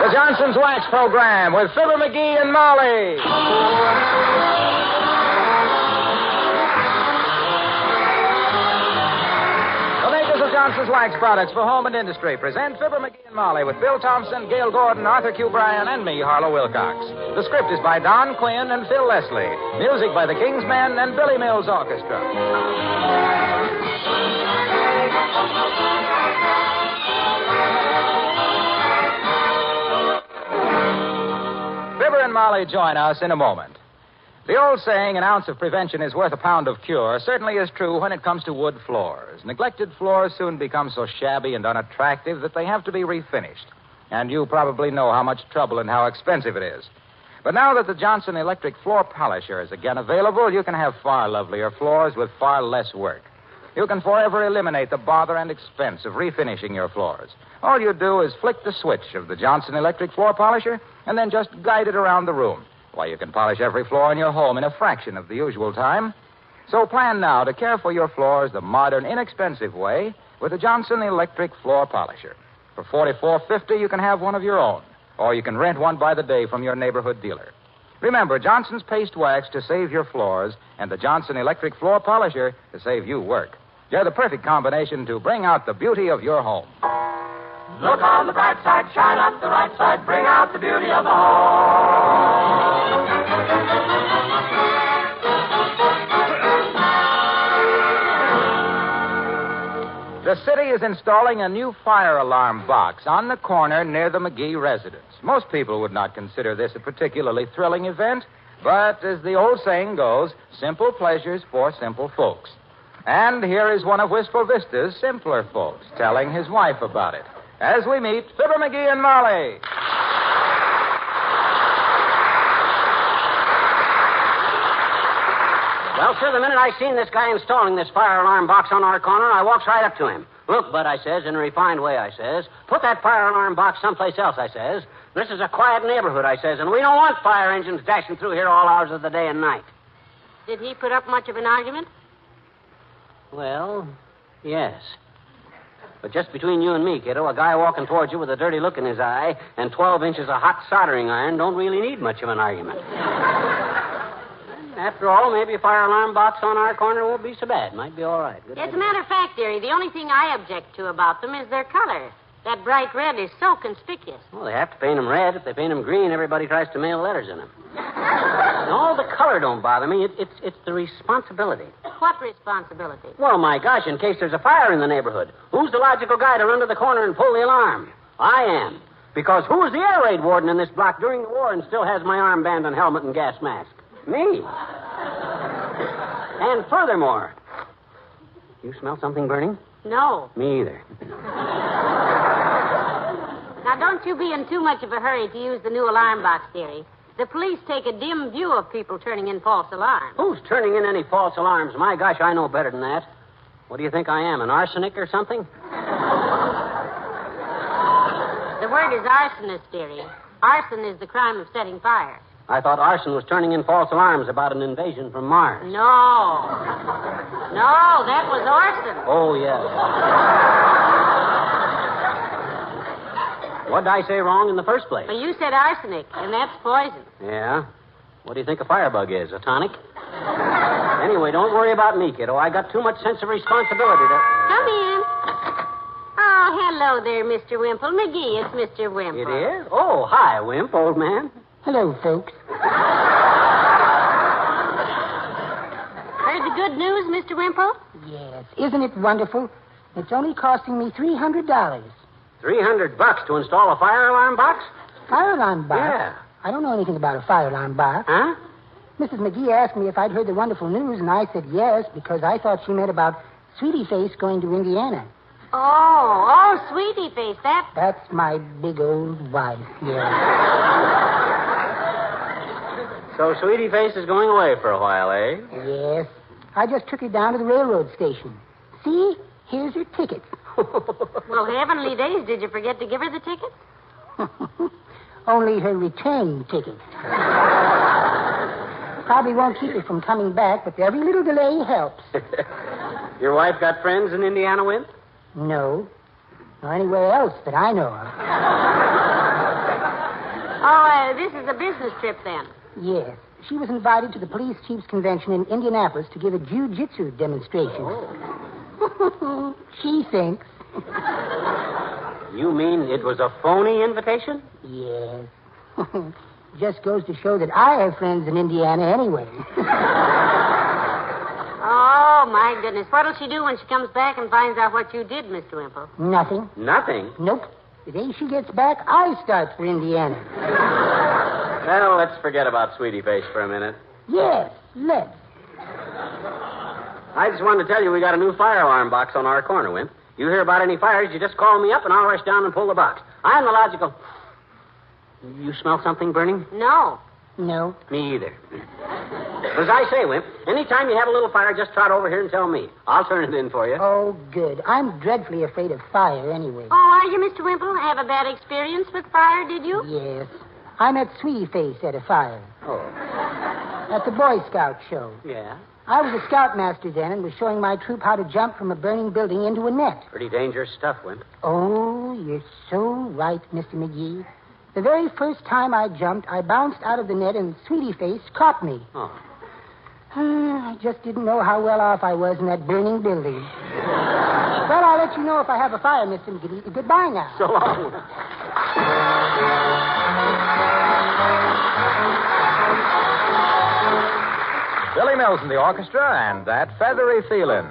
the Johnson's Wax Program with Fibber McGee and Molly. The makers of Johnson's Wax products for home and industry present Fibber McGee and Molly with Bill Thompson, Gail Gordon, Arthur Q. Bryan, and me, Harlow Wilcox. The script is by Don Quinn and Phil Leslie. Music by the King's Men and Billy Mills Orchestra. Fibber and Molly join us in a moment. The old saying, an ounce of prevention is worth a pound of cure, certainly is true when it comes to wood floors. Neglected floors soon become so shabby and unattractive that they have to be refinished. And you probably know how much trouble and how expensive it is. But now that the Johnson Electric Floor Polisher is again available, you can have far lovelier floors with far less work. You can forever eliminate the bother and expense of refinishing your floors. All you do is flick the switch of the Johnson Electric Floor Polisher and then just guide it around the room. Why, you can polish every floor in your home in a fraction of the usual time. So plan now to care for your floors the modern, inexpensive way with the Johnson Electric Floor Polisher. For $44.50, you can have one of your own, or you can rent one by the day from your neighborhood dealer. Remember, Johnson's Paste Wax to save your floors and the Johnson Electric Floor Polisher to save you work. They're the perfect combination to bring out the beauty of your home. Look on the bright side, shine up the right side, bring out the beauty of the home. The city is installing a new fire alarm box on the corner near the McGee residence. Most people would not consider this a particularly thrilling event, but as the old saying goes, simple pleasures for simple folks. And here is one of Wistful Vista's simpler folks telling his wife about it. As we meet Fibber McGee and Molly. Well, sir, the minute I seen this guy installing this fire alarm box on our corner, I walks right up to him. Look, Bud, I says, in a refined way, I says, put that fire alarm box someplace else, I says. This is a quiet neighborhood, I says, and we don't want fire engines dashing through here all hours of the day and night. Did he put up much of an argument? Well, yes. But just between you and me, kiddo, a guy walking towards you with a dirty look in his eye and 12 inches of hot soldering iron don't really need much of an argument. After all, maybe a fire alarm box on our corner won't be so bad. Might be all right. As a matter of fact, dearie, the only thing I object to about them is their color. That bright red is so conspicuous. Well, they have to paint them red. If they paint them green, everybody tries to mail letters in them. No, the color don't bother me. It's the responsibility. What responsibility? Well, my gosh, in case there's a fire in the neighborhood, who's the logical guy to run to the corner and pull the alarm? I am. Because who was the air raid warden in this block during the war and still has my armband and helmet and gas mask? Me. And furthermore, you smell something burning? No. Me either. Now, don't you be in too much of a hurry to use the new alarm box, dearie. The police take a dim view of people turning in false alarms. Who's turning in any false alarms? My gosh, I know better than that. What do you think I am, an arsenic or something? The word is arsonist, dearie. Arson is the crime of setting fire. I thought arson was turning in false alarms about an invasion from Mars. No, that was arson. Oh, yes. What did I say wrong in the first place? Well, you said arsenic, and that's poison. Yeah? What do you think a firebug is, a tonic? Anyway, don't worry about me, kiddo. I got too much sense of responsibility to... Come in. Oh, hello there, Mr. Wimple. McGee, it's Mr. Wimple. It is? Oh, hi, Wimp, old man. Hello, folks. Heard the good news, Mr. Wimple? Yes. Isn't it wonderful? It's only costing me $300. $300 to install a fire alarm box? Fire alarm box? Yeah. I don't know anything about a fire alarm box. Huh? Mrs. McGee asked me if I'd heard the wonderful news, and I said yes, because I thought she meant about Sweetie Face going to Indiana. Oh, Sweetie Face, That's my big old wife, yes. So Sweetie Face is going away for a while, eh? Yes. I just took her down to the railroad station. See? Here's her ticket. Well, heavenly days, did you forget to give her the ticket? Only her return ticket. Probably won't keep her from coming back, but every little delay helps. Your wife got friends in Indiana, Wimp? No. Nor anywhere else that I know of. this is a business trip, then. Yes. She was invited to the police chief's convention in Indianapolis to give a jiu-jitsu demonstration. Oh. She thinks. You mean it was a phony invitation? Yes. Just goes to show that I have friends in Indiana anyway. Oh, my goodness. What'll she do when she comes back and finds out what you did, Mr. Wimple? Nothing. Nothing? Nope. The day she gets back, I start for Indiana. Well, let's forget about Sweetie Face for a minute. Yes, let's. I just wanted to tell you we got a new fire alarm box on our corner, Wimp. You hear about any fires, you just call me up and I'll rush down and pull the box. I'm the logical... You smell something burning? No. No. Me either. As I say, Wimp, anytime you have a little fire, just trot over here and tell me. I'll turn it in for you. Oh, good. I'm dreadfully afraid of fire anyway. Oh, are you, Mr. Wimple? Have a bad experience with fire, did you? Yes. I met Sweetie Face at a fire. Oh. At the Boy Scout show. Yeah? I was a scoutmaster then and was showing my troop how to jump from a burning building into a net. Pretty dangerous stuff, Wimp. Oh, you're so right, Mr. McGee. The very first time I jumped, I bounced out of the net and Sweetie Face caught me. Oh. I just didn't know how well off I was in that burning building. Well, I'll let you know if I have a fire, Mr. McGee. Goodbye now. So long. Billy Mills in the orchestra and that feathery feeling.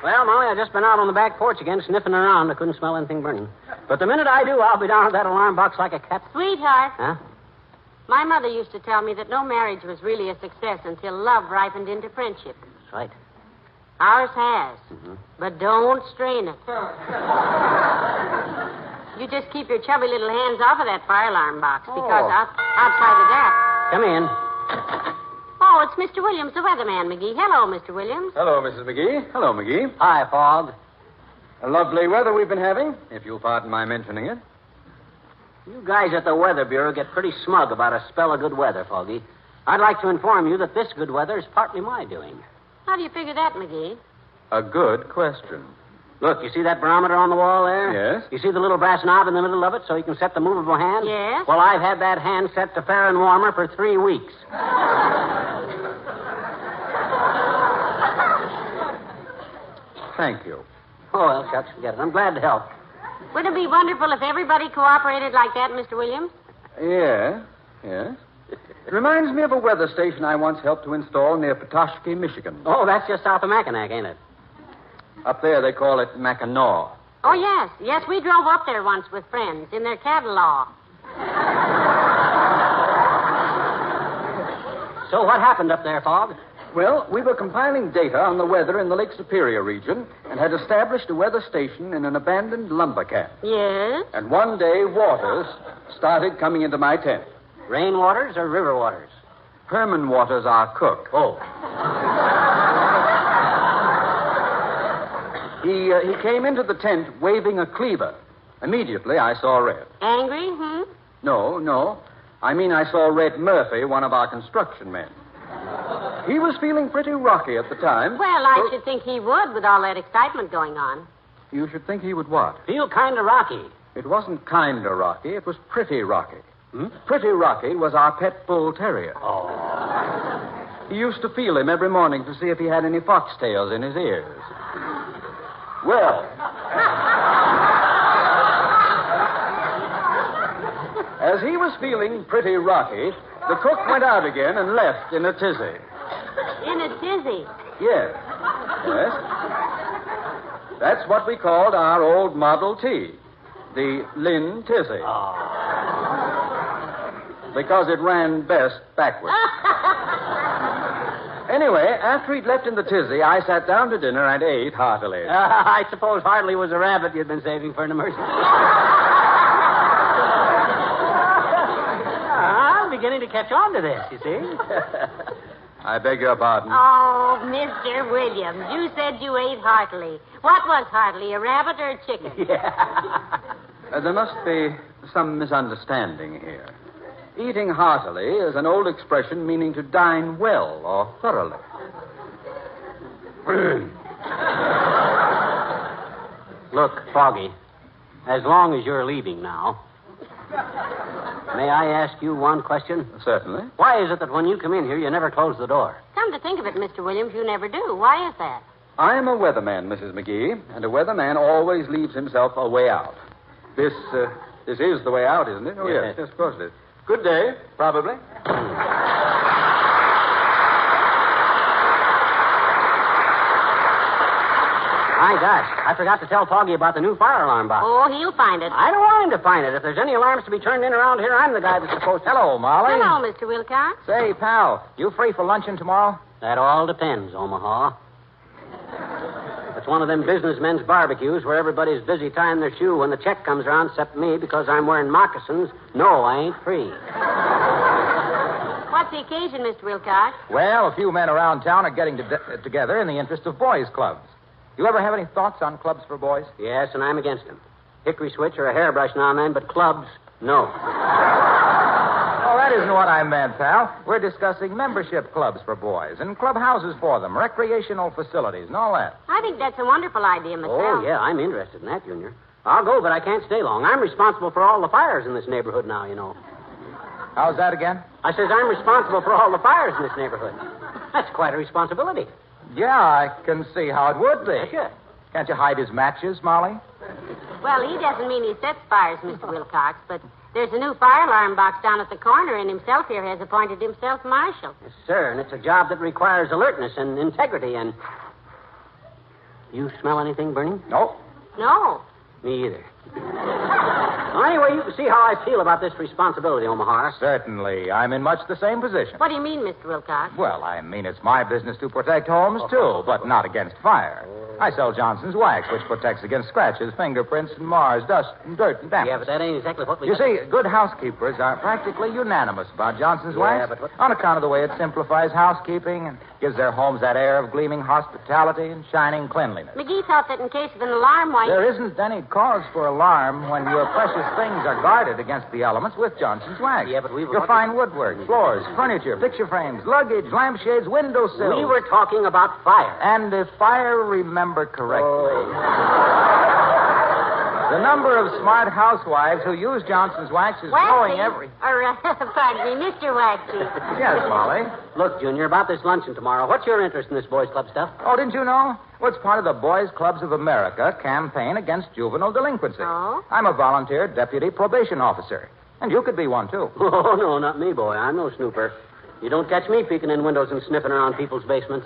Well, Molly, I've just been out on the back porch again, sniffing around. I couldn't smell anything burning. But the minute I do, I'll be down at that alarm box like a cat. Sweetheart, Huh? my mother used to tell me that no marriage was really a success until love ripened into friendship. That's right. Ours has. Mm-hmm. But don't strain it. You just keep your chubby little hands off of that fire alarm box, because outside of that... Come in. Oh, it's Mr. Williams, the weatherman, McGee. Hello, Mr. Williams. Hello, Mrs. McGee. Hello, McGee. Hi, Fogg. A lovely weather we've been having, if you'll pardon my mentioning it. You guys at the Weather Bureau get pretty smug about a spell of good weather, Foggy. I'd like to inform you that this good weather is partly my doing. How do you figure that, McGee? A good question. Look, you see that barometer on the wall there? Yes. You see the little brass knob in the middle of it so you can set the movable hand? Yes. Well, I've had that hand set to fair and warmer for 3 weeks. Thank you. Oh, well, shucks, forget it. I'm glad to help. Wouldn't it be wonderful if everybody cooperated like that, Mr. Williams? Yes. It reminds me of a weather station I once helped to install near Petoskey, Michigan. Oh, that's just south of Mackinac, ain't it? Up there, they call it Mackinac. Oh, yes. Yes, we drove up there once with friends in their catalog. So what happened up there, Fogg? Well, we were compiling data on the weather in the Lake Superior region and had established a weather station in an abandoned lumber camp. Yes? And one day, Waters started coming into my tent. Rain waters or river waters? Herman Waters, our cook. Oh. He came into the tent waving a cleaver. Immediately, I saw red. Angry, No. I mean, I saw Red Murphy, one of our construction men. He was feeling pretty rocky at the time. Well, I should think he would with all that excitement going on. You should think he would what? Feel kind of rocky. It wasn't kind of rocky. It was pretty rocky. Pretty Rocky was our pet bull terrier. Oh. He used to feel him every morning to see if he had any foxtails in his ears. Well, as he was feeling pretty rocky, the cook went out again and left in a tizzy. In a tizzy? Yes. That's what we called our old Model T, the Lynn Tizzy. Oh. Because it ran best backwards. Anyway, after he'd left in the tizzy, I sat down to dinner and ate heartily. I suppose hardly was a rabbit you'd been saving for an emergency. I'm beginning to catch on to this, you see. I beg your pardon. Oh, Mr. Williams, you said you ate heartily. What was heartily, a rabbit or a chicken? Yeah. There must be some misunderstanding here. Eating heartily is an old expression meaning to dine well or thoroughly. Look, Foggy, as long as you're leaving now, may I ask you one question? Certainly. Why is it that when you come in here, you never close the door? Come to think of it, Mr. Williams, you never do. Why is that? I am a weatherman, Mrs. McGee, and a weatherman always leaves himself a way out. This is the way out, isn't it? Oh, yes, of course it is. Good day, probably. My gosh, I forgot to tell Foggy about the new fire alarm box. Oh, he'll find it. I don't want him to find it. If there's any alarms to be turned in around here, I'm the guy that's supposed to. Hello, Molly. Hello, Mr. Wilcox. Say, pal, you free for luncheon tomorrow? That all depends, Omaha. It's one of them businessmen's barbecues where everybody's busy tying their shoe when the check comes around, except me, because I'm wearing moccasins. No, I ain't free. What's the occasion, Mr. Wilcox? Well, a few men around town are getting together in the interest of boys' clubs. You ever have any thoughts on clubs for boys? Yes, and I'm against them. Hickory switch or a hairbrush now and then, but clubs, no. Oh, that isn't what I meant, pal. We're discussing membership clubs for boys and clubhouses for them, recreational facilities and all that. I think that's a wonderful idea myself. Oh, yeah, I'm interested in that, Junior. I'll go, but I can't stay long. I'm responsible for all the fires in this neighborhood now, you know. How's that again? I says I'm responsible for all the fires in this neighborhood. That's quite a responsibility. Yeah, I can see how it would be. Sure. Can't you hide his matches, Molly? Well, he doesn't mean he sets fires, Mr. Wilcox, but there's a new fire alarm box down at the corner, and himself here has appointed himself marshal. Yes, sir, and it's a job that requires alertness and integrity and... You smell anything burning? No. No. Me either. Well, anyway, you can see how I feel about this responsibility, Omaha. Certainly. I'm in much the same position. What do you mean, Mr. Wilcox? Well, I mean, it's my business to protect homes, too, but not against fire. I sell Johnson's wax, which protects against scratches, fingerprints, and mars, dust, and dirt, and dampness. Yeah, but that ain't exactly what we... You see, good housekeepers are practically unanimous about Johnson's wax. but what... On account of the way it simplifies housekeeping and gives their homes that air of gleaming hospitality and shining cleanliness. McGee thought that in case of an alarm, why... There isn't any cause for alarm when your precious things are guarded against the elements with Johnson's wax. Yeah, but we were... Your fine woodwork, floors, furniture, picture frames, luggage, lampshades, windowsills. We were talking about fire. And if I remember correctly... The number of smart housewives who use Johnson's wax is growing every... pardon me, Mr. Waxy. Yes, Molly. Look, Junior, about this luncheon tomorrow, what's your interest in this boys' club stuff? Oh, didn't you know? Well, it's part of the Boys Clubs of America campaign against juvenile delinquency. Oh? I'm a volunteer deputy probation officer. And you could be one, too. Oh, no, not me, boy. I'm no snooper. You don't catch me peeking in windows and sniffing around people's basements.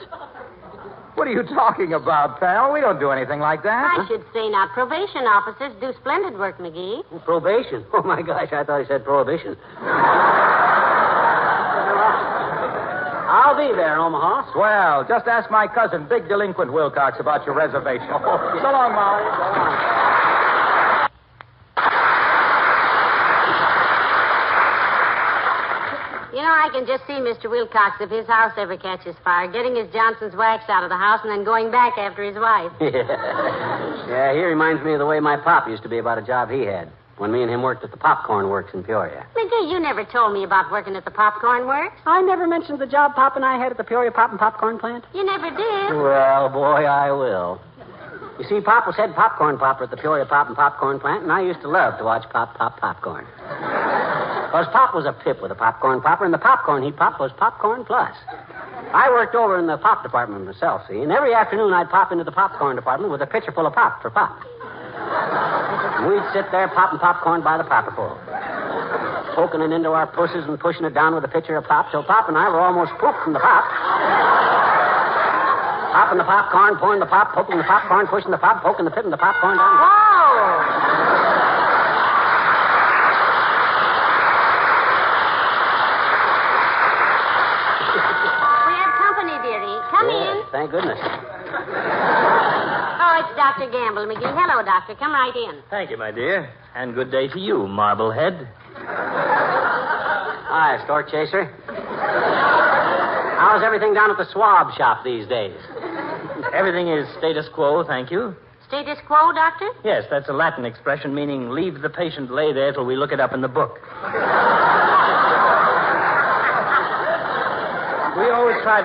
What are you talking about, pal? We don't do anything like that. I should say not. Probation officers do splendid work, McGee. Probation? Oh, my gosh, I thought he said prohibition. I'll be there in Omaha. Well, just ask my cousin, big delinquent Wilcox, about your reservation. So long, Molly. So long. You know, I can just see Mr. Wilcox, if his house ever catches fire, getting his Johnson's wax out of the house and then going back after his wife. Yeah, he reminds me of the way my pop used to be about a job he had when me and him worked at the popcorn works in Peoria. McGee, you never told me about working at the popcorn works. I never mentioned the job Pop and I had at the Peoria Pop and Popcorn plant. You never did. Well, boy, I will. You see, Pop was head popcorn popper at the Peoria Pop and Popcorn plant, and I used to love to watch Pop pop popcorn. Because Pop was a pip with a popcorn popper, and the popcorn he popped was Popcorn Plus. I worked over in the pop department myself, see, and every afternoon I'd pop into the popcorn department with a pitcher full of pop for Pop. And we'd sit there popping popcorn by the popperful, poking it into our pussies and pushing it down with a pitcher of pop till Pop and I were almost pooped from the pop. Popping the popcorn, pouring the pop, poking the popcorn, pushing the pop, poking the pit and the popcorn down. Whoa! We have company, dearie. Come in. Thank goodness. Oh, it's Dr. Gamble, McGee. Hello, doctor. Come right in. Thank you, my dear. And good day to you, Marblehead. Hi, store chaser. How's everything down at the swab shop these days? Everything is status quo, thank you. Status quo, doctor? Yes, that's a Latin expression meaning leave the patient lay there till we look it up in the book. We always try...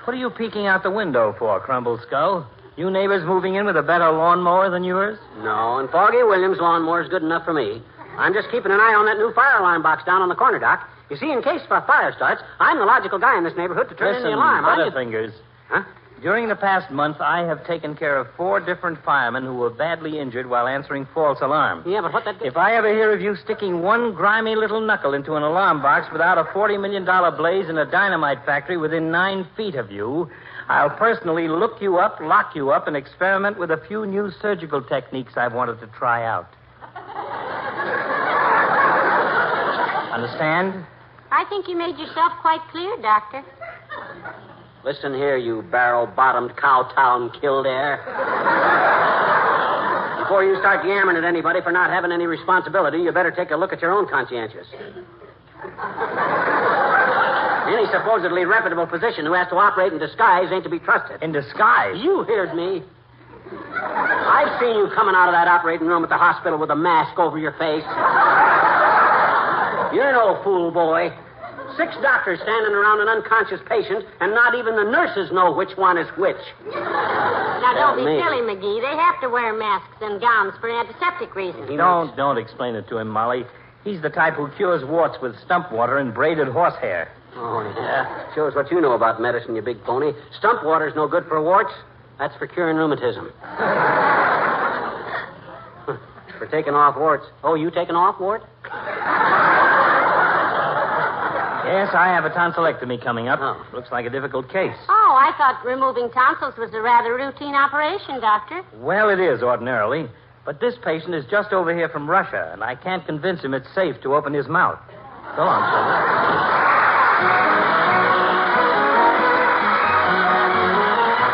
What are you peeking out the window for, Crumble Skull? You neighbors moving in with a better lawnmower than yours? No, and Foggy Williams' lawnmower's good enough for me. I'm just keeping an eye on that new fire alarm box down on the corner, Doc. You see, in case a fire starts, I'm the logical guy in this neighborhood to turn in the alarm. Butterfingers. Huh? During the past month, I have taken care of 4 different firemen who were badly injured while answering false alarms. Yeah, but what that... If I ever hear of you sticking one grimy little knuckle into an alarm box without a $40 million blaze in a dynamite factory within 9 feet of you, I'll personally look you up, lock you up, and experiment with a few new surgical techniques I've wanted to try out. Understand? I think you made yourself quite clear, doctor. Listen here, you barrel-bottomed, cow-town Kildare. Before you start yammering at anybody for not having any responsibility, you better take a look at your own conscientious. Any supposedly reputable physician who has to operate in disguise ain't to be trusted. In disguise? You heard me. I've seen you coming out of that operating room at the hospital with a mask over your face. You're no fool, boy. 6 doctors standing around an unconscious patient, and not even the nurses know which one is which. Now, don't be silly, McGee. They have to wear masks and gowns for antiseptic reasons. Don't explain it to him, Molly. He's the type who cures warts with stump water and braided horsehair. Oh, yeah. Shows what you know about medicine, you big pony. Stump water's no good for warts. That's for curing rheumatism. For taking off warts. Oh, you taking off wart? Yes, I have a tonsillectomy coming up. Oh. Looks like a difficult case. Oh, I thought removing tonsils was a rather routine operation, doctor. Well, it is ordinarily. But this patient is just over here from Russia, and I can't convince him it's safe to open his mouth. So long, Silver.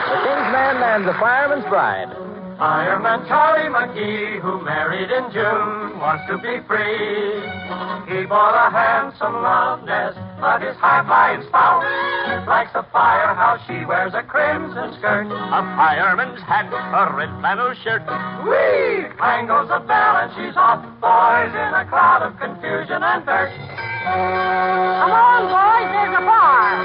The King's Man and the Fireman's Bride. Fireman Charlie McGee, who married in June, wants to be free. He bought a handsome love nest, but his high-flying spouse likes a fire how she wears a crimson skirt, a fireman's hat, a red flannel shirt. Whee! Clang goes the bell and she's off, boys, in a cloud of confusion and dirt. Come on, boys, there's a bar.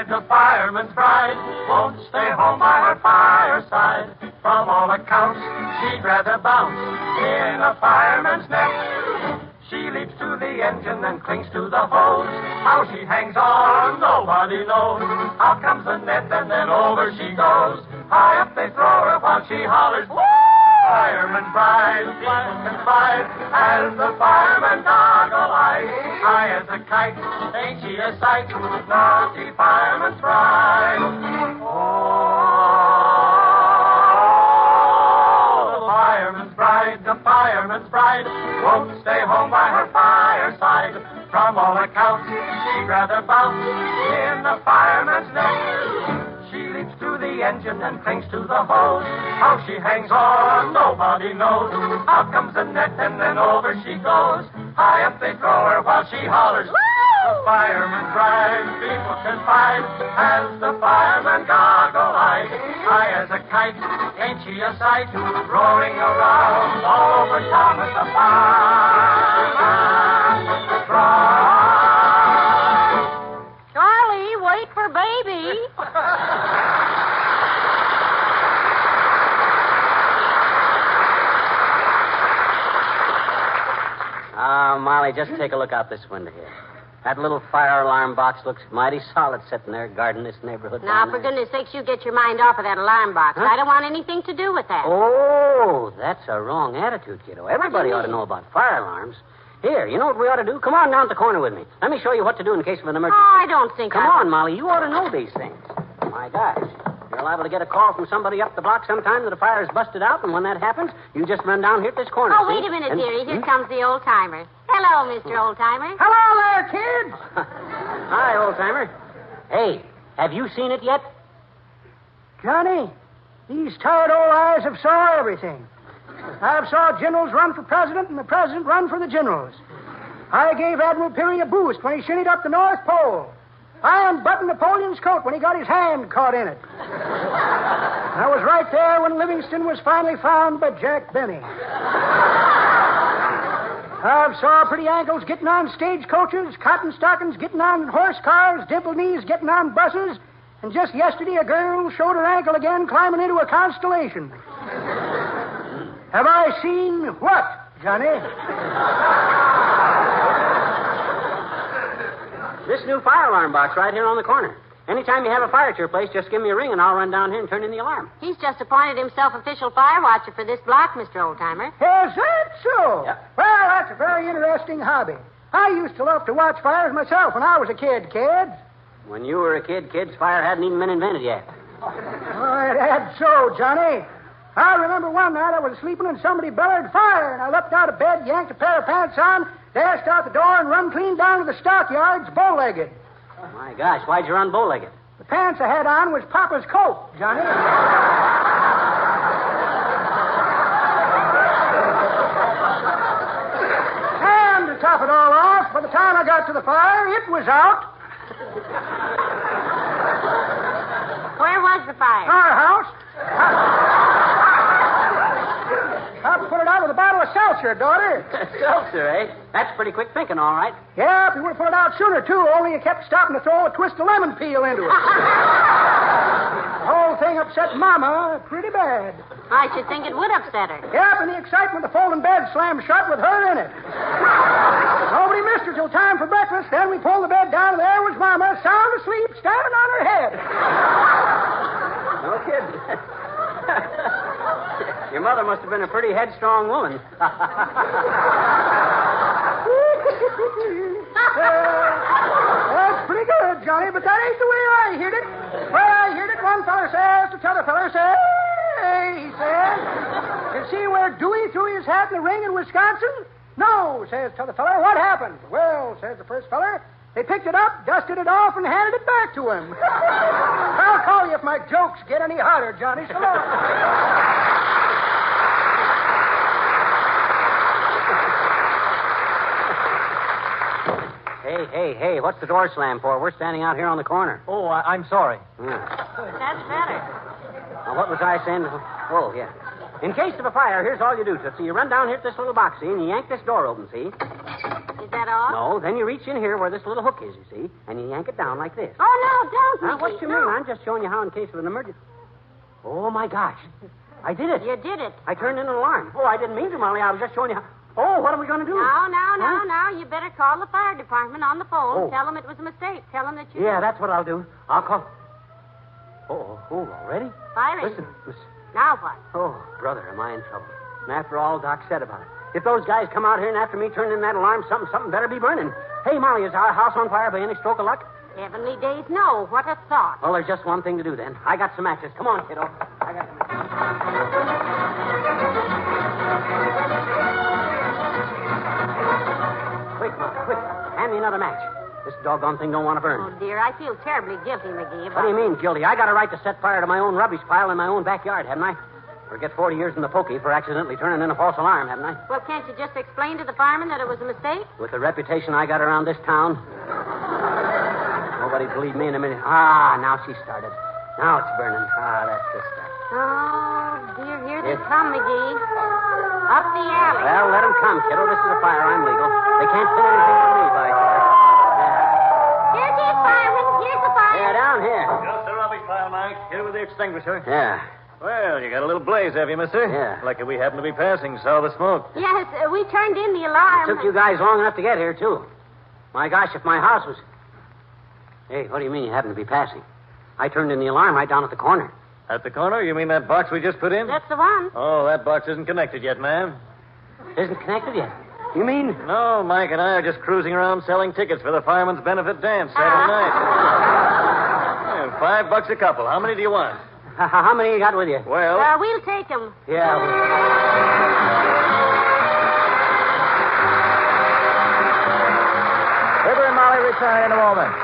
The fireman's bride won't stay home by her fireside. From all accounts, she'd rather bounce in a fireman's net. She leaps to the engine and clings to the hose. How she hangs on, nobody knows. Out comes the net and then over she goes. High up they throw her while she hollers, woo! fireman's bride, people confide, as the fireman goggle-eyed. High as a kite, ain't she a sight? Naughty fireman's bride. Oh, the fireman's bride won't stay home by her fireside. From all accounts, she'd rather bounce in the fireman's net. She leaps to the engine and clings to the hose. How she hangs on, nobody knows. Out comes the net and then over she goes. High up they throw her while she hollers. The fireman's bride, people confide, as the fireman goggle-eyed. High as a kite, ain't she a sight? Roaring around all over town with the fireman's bride. Charlie, wait for baby. Molly, just take a look out this window here. That little fire alarm box looks mighty solid sitting there guarding this neighborhood. Now, for goodness sakes, you get your mind off of that alarm box. Huh? I don't want anything to do with that. Oh, that's a wrong attitude, kiddo. Everybody ought to know about fire alarms. Here, you know what we ought to do? Come on down to the corner with me. Let me show you what to do in case of an emergency. Oh, I don't think Come on, Molly. You ought to know these things. My gosh. You're liable to get a call from somebody up the block sometime that a fire's busted out, and when that happens, you just run down here at this corner. Oh, see? wait a minute, dearie. Here comes the old-timer. Hello, Mr. Old-timer. Hello there, kids. Hi, old-timer. Hey, have you seen it yet? Johnny, these tired old eyes have saw everything. I've saw generals run for president and the president run for the generals. I gave Admiral Peary a boost when he shinnied up the North Pole. I unbuttoned Napoleon's coat when he got his hand caught in it. I was right there when Livingston was finally found by Jack Benny. I've saw pretty ankles getting on stagecoaches, cotton stockings getting on horse cars, dimpled knees getting on buses, and just yesterday a girl showed her ankle again climbing into a constellation. Have I seen what, Johnny? This new fire alarm box right here on the corner. Anytime you have a fire at your place, just give me a ring and I'll run down here and turn in the alarm. He's just appointed himself official fire watcher for this block, Mr. Old-timer. Is that so? Yep. Well, that's a very interesting hobby. I used to love to watch fires myself when I was a kid, kids. When you were a kid, kids, fire hadn't even been invented yet. Oh, it had so, Johnny. I remember one night I was sleeping and somebody bellowed fire, and I leapt out of bed, yanked a pair of pants on, dashed out the door, and run clean down to the stockyards, bow-legged. My gosh, why'd you run bow-legged? The pants I had on was Papa's coat, Johnny. And to top it all off, by the time I got to the fire, it was out. Where was the fire? Our house. I put it out with a bottle of seltzer, daughter. Seltzer, eh? That's pretty quick thinking, all right. Yeah, if you would have put it out sooner, too, only you kept stopping to throw a twist of lemon peel into it. The whole thing upset Mama pretty bad. I should think it would upset her. Yep, in the excitement, the folding bed slammed shut with her in it. Nobody missed her till time for breakfast. Then we pulled the bed down, and there was Mama, sound asleep, standing on her head. No kidding. Your mother must have been a pretty headstrong woman. That's pretty good, Johnny, but that ain't the way I heard it. Well, I heard it, one feller says to t'other feller, say, he says, you see where Dewey threw his hat in the ring in Wisconsin? No, says t'other feller. What happened? Well, says the first feller, they picked it up, dusted it off, and handed it back to him. I'll call you if my jokes get any harder, Johnny. So long. Hey, what's the door slam for? We're standing out here on the corner. Oh, I'm sorry. That's better. Now, what was I saying? Oh, yeah. In case of a fire, here's all you do, Tootsie. You run down here at this little box, see, and you yank this door open, see? Is that all? No, then you reach in here where this little hook is, you see, and you yank it down like this. Oh, no, don't. Now, what Mickey, you no. mean? I'm just showing you how in case of an emergency. Oh, my gosh. I did it. You did it. I turned in an alarm. Oh, I didn't mean to, Molly. I was just showing you how. Oh, what are we going to do? No. Huh? You better call the fire department on the phone. Oh. Tell them it was a mistake. Tell them that you... Yeah, that's what I'll do. I'll call. Oh, already? Fire Listen, Now what? Oh, brother, am I in trouble. And after all Doc said about it. If those guys come out here and after me turn in that alarm, something better be burning. Hey, Molly, is our house on fire by any stroke of luck? Heavenly days, no. What a thought. Well, there's just one thing to do then. I got some matches. Come on, kiddo. I got some matches. Quick, Molly, quick. Hand me another match. This doggone thing don't want to burn. Oh, dear, I feel terribly guilty, McGee. What do you mean, guilty? I got a right to set fire to my own rubbish pile in my own backyard, haven't I? Or get 40 years in the pokey for accidentally turning in a false alarm, haven't I? Well, can't you just explain to the fireman that it was a mistake? With the reputation I got around this town, nobody'd believe me in a minute. Ah, now she started. Now it's burning. Ah, that's the stuff. Oh, dear, here they come, McGee. Up the alley. Well, let them come, kiddo. This is a fire. I'm legal. They can't pin anything on me, by God. Here's the fireman. Here's the fire. Yeah, down here. Just the rubbish pile, Mike. Hit it with the extinguisher. Yeah. Well, you got a little blaze, have you, mister? Yeah. Lucky we happened to be passing, saw the smoke. Yes, we turned in the alarm. It took you guys long enough to get here, too. My gosh, if my house was... Hey, what do you mean you happened to be passing? I turned in the alarm right down at the corner. At the corner? You mean that box we just put in? That's the one. Oh, that box isn't connected yet, ma'am. Isn't connected yet? You mean... No, Mike and I are just cruising around selling tickets for the fireman's benefit dance Saturday night. Yeah, $5 a couple. How many do you want? How many you got with you? Well... We'll take them. Yeah. Fibber and Molly return in a moment.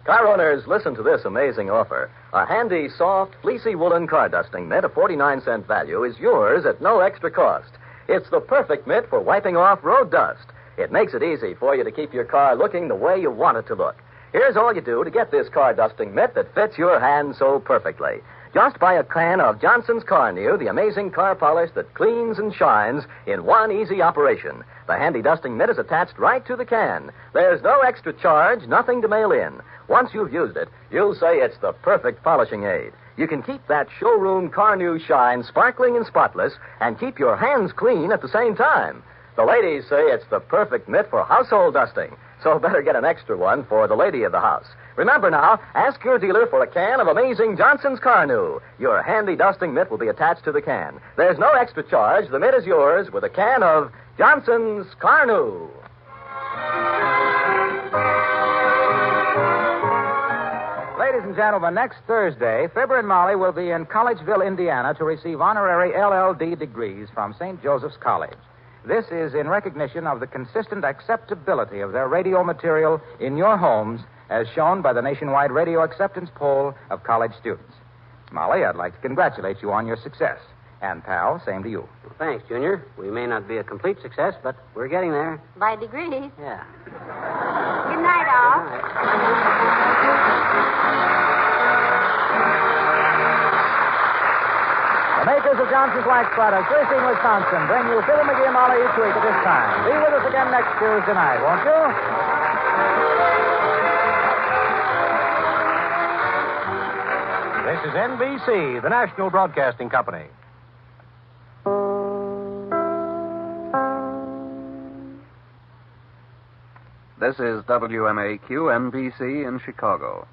Car owners, listen to this amazing offer. A handy, soft, fleecy woolen car dusting mitt of 49-cent value is yours at no extra cost. It's the perfect mitt for wiping off road dust. It makes it easy for you to keep your car looking the way you want it to look. Here's all you do to get this car dusting mitt that fits your hand so perfectly. Just buy a can of Johnson's Car New, the amazing car polish that cleans and shines in one easy operation. The handy dusting mitt is attached right to the can. There's no extra charge, nothing to mail in. Once you've used it, you'll say it's the perfect polishing aid. You can keep that showroom Car New shine sparkling and spotless and keep your hands clean at the same time. The ladies say it's the perfect mitt for household dusting, so better get an extra one for the lady of the house. Remember now, ask your dealer for a can of amazing Johnson's Car New. Your handy dusting mitt will be attached to the can. There's no extra charge. The mitt is yours with a can of Johnson's Car New. Ladies and gentlemen, next Thursday, Fibber and Molly will be in Collegeville, Indiana, to receive honorary LL.D. degrees from St. Joseph's College. This is in recognition of the consistent acceptability of their radio material in your homes, as shown by the nationwide radio acceptance poll of college students. Molly, I'd like to congratulate you on your success. And, pal, same to you. Well, thanks, Junior. We may not be a complete success, but we're getting there. By degrees. Yeah. Good night, all. The makers of Johnson's Wax Products, Racine, Wisconsin, bring you Fibber McGee and Molly each week at this time. Be with us again next Tuesday night, won't you? This is NBC, the National Broadcasting Company. This is WMAQ NBC in Chicago.